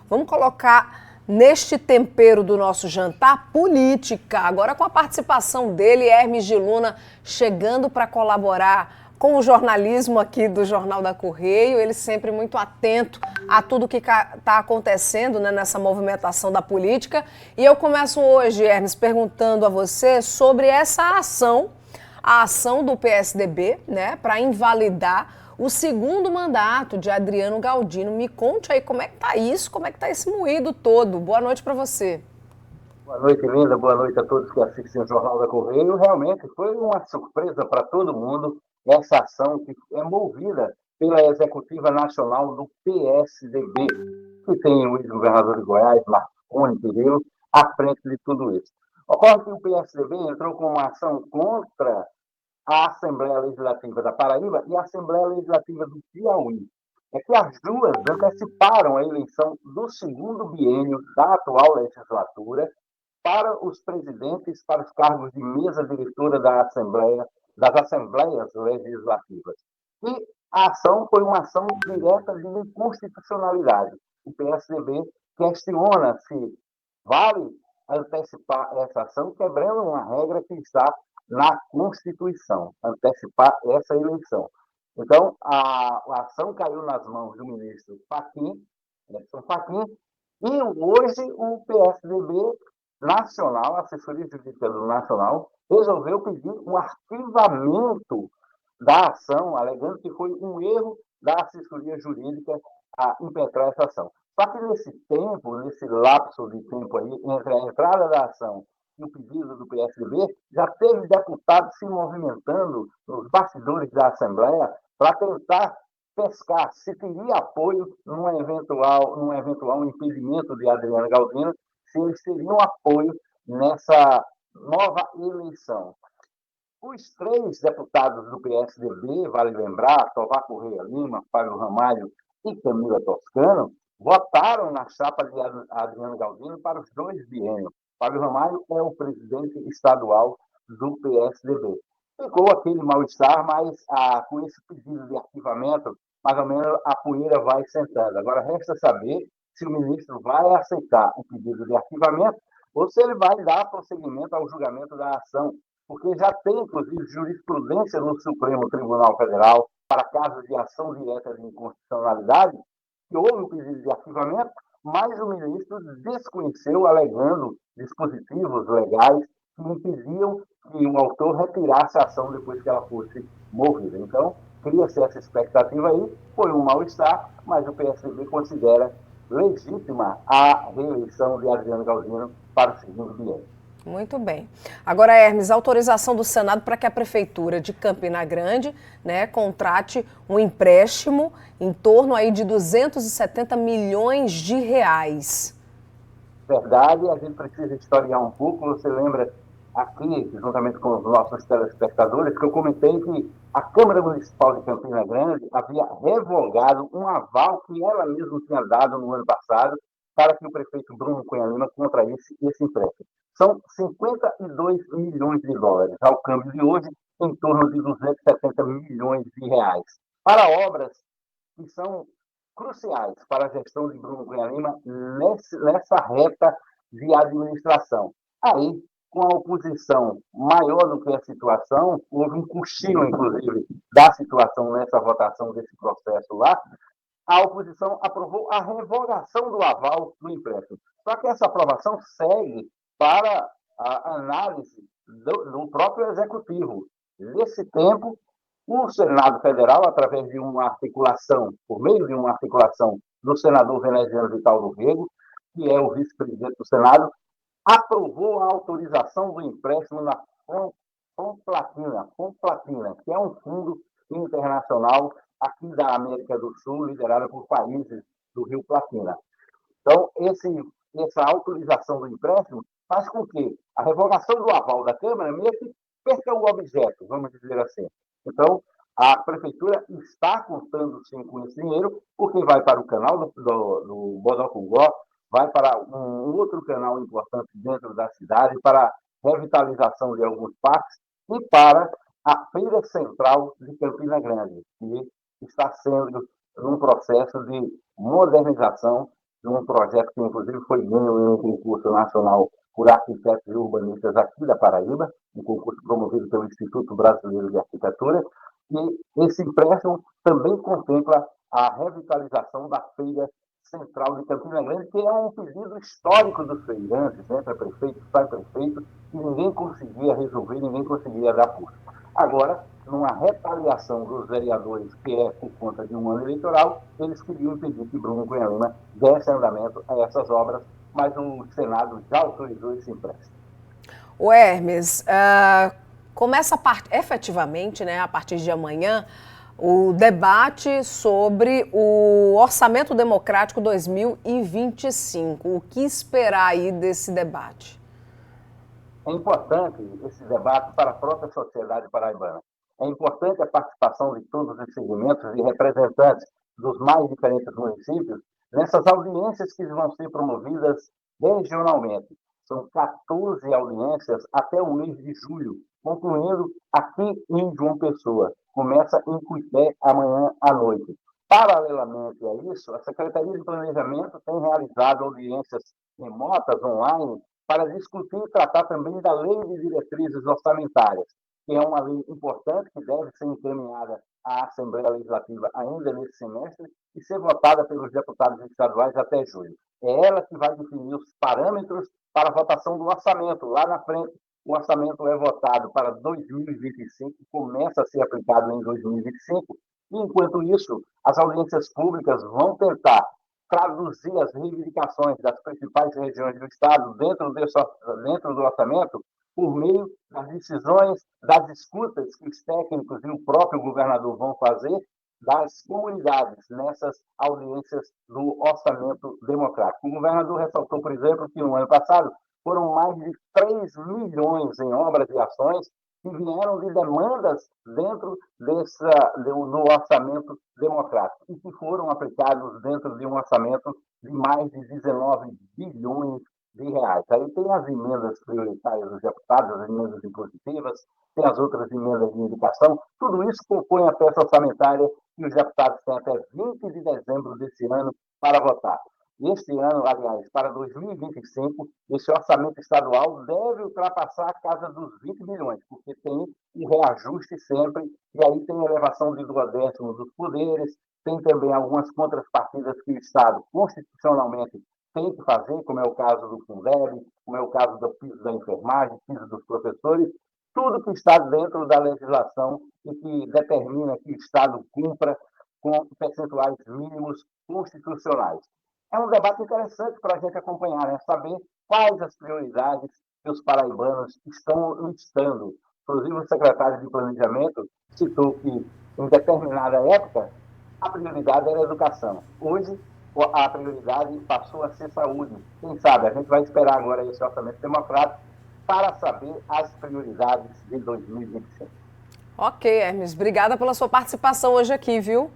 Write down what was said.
Vamos colocar neste tempero do nosso jantar política, agora com a participação dele, Hermes de Luna, chegando para colaborar com o jornalismo aqui do Jornal da Correio, ele sempre muito atento a tudo que está acontecendo, né, nessa movimentação da política. E eu começo hoje, Hermes, perguntando a você sobre essa ação, a ação do PSDB, né, para invalidar o segundo mandato de Adriano Galdino. Me conte aí como é que está isso, como é que está esse moído todo. Boa noite para você. Boa noite, Linda. Boa noite a todos que assistem o Jornal da Correio. Realmente foi uma surpresa para todo mundo essa ação que é movida pela Executiva Nacional do PSDB, que tem o ex-governador de Goiás, Marconi Perillo, à frente de tudo isso. Ocorre que o PSDB entrou com uma ação contra a Assembleia Legislativa da Paraíba e a Assembleia Legislativa do Piauí. É que as duas anteciparam a eleição do segundo biênio da atual legislatura para os presidentes, para os cargos de mesa diretora da Assembleia, das Assembleias Legislativas. E a ação foi uma ação direta de inconstitucionalidade. O PSDB questiona se vale antecipar essa ação, quebrando uma regra que está na Constituição, antecipar essa eleição. Então, a ação caiu nas mãos do ministro Fachin, Edson Fachin, e hoje o PSDB Nacional, a Assessoria Jurídica do Nacional, resolveu pedir um arquivamento da ação, alegando que foi um erro da assessoria jurídica a impetrar essa ação. Só que nesse tempo, nesse lapso de tempo aí, entre a entrada da ação e o pedido do PSDB, já teve deputados se movimentando nos bastidores da Assembleia para tentar pescar se teria apoio num eventual impedimento de Adriano Galdino, se eles teriam apoio nessa nova eleição. Os três deputados do PSDB, vale lembrar, Tovar Correia Lima, Fábio Ramalho e Camila Toscano, votaram na chapa de Adriano Galdino para os dois biênios. Fábio Ramalho é o presidente estadual do PSDB. Ficou aquele mal-estar, mas com esse pedido de arquivamento, mais ou menos a poeira vai sentando. Agora, resta saber se o ministro vai aceitar o pedido de arquivamento ou se ele vai dar prosseguimento ao julgamento da ação, porque já tem, inclusive, jurisprudência no Supremo Tribunal Federal para casos de ação direta de inconstitucionalidade, que houve o pedido de arquivamento, mas o ministro desconheceu, alegando dispositivos legais que impediam que o autor retirasse a ação depois que ela fosse movida. Então, cria-se essa expectativa aí, foi um mal-estar, mas o PSDB considera legítima a reeleição de Adriano Galdino para o segundo biênio. Muito bem. Agora, Hermes, autorização do Senado para que a Prefeitura de Campina Grande, né, contrate um empréstimo em torno aí de 270 milhões de reais. Verdade, a gente precisa historiar um pouco. Você lembra aqui, juntamente com os nossos telespectadores, que eu comentei que a Câmara Municipal de Campina Grande havia revogado um aval que ela mesma tinha dado no ano passado para que o prefeito Bruno Cunha Lima contraísse esse empréstimo. São 52 milhões de dólares, ao câmbio de hoje, em torno de 270 milhões de reais, para obras que são cruciais para a gestão de Bruno Cunha Lima nessa reta de administração. Aí, com a oposição maior do que a situação, houve um cochilo, inclusive, da situação nessa votação desse processo lá, a oposição aprovou a revogação do aval do empréstimo. Só que essa aprovação segue para a análise do próprio Executivo. Nesse tempo, o Senado Federal, através de uma articulação, por meio de uma articulação do senador veneziano Vital do Rego, que é o vice-presidente do Senado, aprovou a autorização do empréstimo na Fomplatina, que é um fundo internacional aqui da América do Sul, liderado por países do Rio Platina. Então, essa autorização do empréstimo faz com que a revogação do aval da Câmara meio que perca o objeto, vamos dizer assim. Então, a Prefeitura está contando, sim, com esse dinheiro, porque vai para o canal do Bodocongó, vai para um outro canal importante dentro da cidade, para a revitalização de alguns parques e para a Feira Central de Campina Grande, que está sendo um processo de modernização de um projeto que, inclusive, foi ganho em um concurso nacional por arquitetos e urbanistas aqui da Paraíba, um concurso promovido pelo Instituto Brasileiro de Arquitetura, e esse empréstimo também contempla a revitalização da feira central de Campina Grande, que é um pedido histórico dos feirantes, entra prefeito, sai prefeito, e ninguém conseguia resolver, ninguém conseguia dar pulso. Agora, numa retaliação dos vereadores, que é por conta de um ano eleitoral, eles queriam impedir que Bruno Cunha Lima desse andamento a essas obras, mas o Senado já autorizou esse empréstimo. O Hermes, começa efetivamente, né, a partir de amanhã, o debate sobre o Orçamento Democrático 2025. O que esperar aí desse debate? É importante esse debate para a própria sociedade paraibana. É importante a participação de todos os segmentos e representantes dos mais diferentes municípios nessas audiências que vão ser promovidas regionalmente. São 14 audiências até o mês de julho, concluindo aqui em João Pessoa. Começa em Cuité amanhã à noite. Paralelamente a isso, a Secretaria de Planejamento tem realizado audiências remotas, online, para discutir e tratar também da Lei de Diretrizes Orçamentárias, que é uma lei importante que deve ser encaminhada à Assembleia Legislativa ainda nesse semestre e ser votada pelos deputados estaduais até julho. É ela que vai definir os parâmetros para a votação do orçamento. Lá na frente, o orçamento é votado para 2025, começa a ser aplicado em 2025, e enquanto isso, as audiências públicas vão tentar traduzir as reivindicações das principais regiões do Estado dentro do orçamento por meio das decisões, das escutas que os técnicos e o próprio governador vão fazer das comunidades nessas audiências do orçamento democrático. O governador ressaltou, por exemplo, que no ano passado foram mais de 3 milhões em obras e ações que vieram de demandas dentro do orçamento democrático e que foram aplicados dentro de um orçamento de mais de 19 bilhões de reais. Aí tem as emendas prioritárias dos deputados, as emendas impositivas, tem as outras emendas de indicação, tudo isso compõe a peça orçamentária que os deputados têm até 20 de dezembro desse ano para votar. Este ano, aliás, para 2025, esse orçamento estadual deve ultrapassar a casa dos 20 bilhões, porque tem um reajuste sempre, e aí tem elevação de 2/10 dos poderes, tem também algumas contrapartidas que o Estado, constitucionalmente, tem que fazer, como é o caso do Fundeb, como é o caso do piso da enfermagem, piso dos professores, tudo que está dentro da legislação e que determina que o Estado cumpra com percentuais mínimos constitucionais. É um debate interessante para a gente acompanhar, né? Saber quais as prioridades que os paraibanos estão listando. Inclusive, o secretário de Planejamento citou que, em determinada época, a prioridade era a educação. Hoje, a prioridade passou a ser saúde. Quem sabe? A gente vai esperar agora esse orçamento democrático para saber as prioridades de 2025. Ok, Hermes. Obrigada pela sua participação hoje aqui, viu?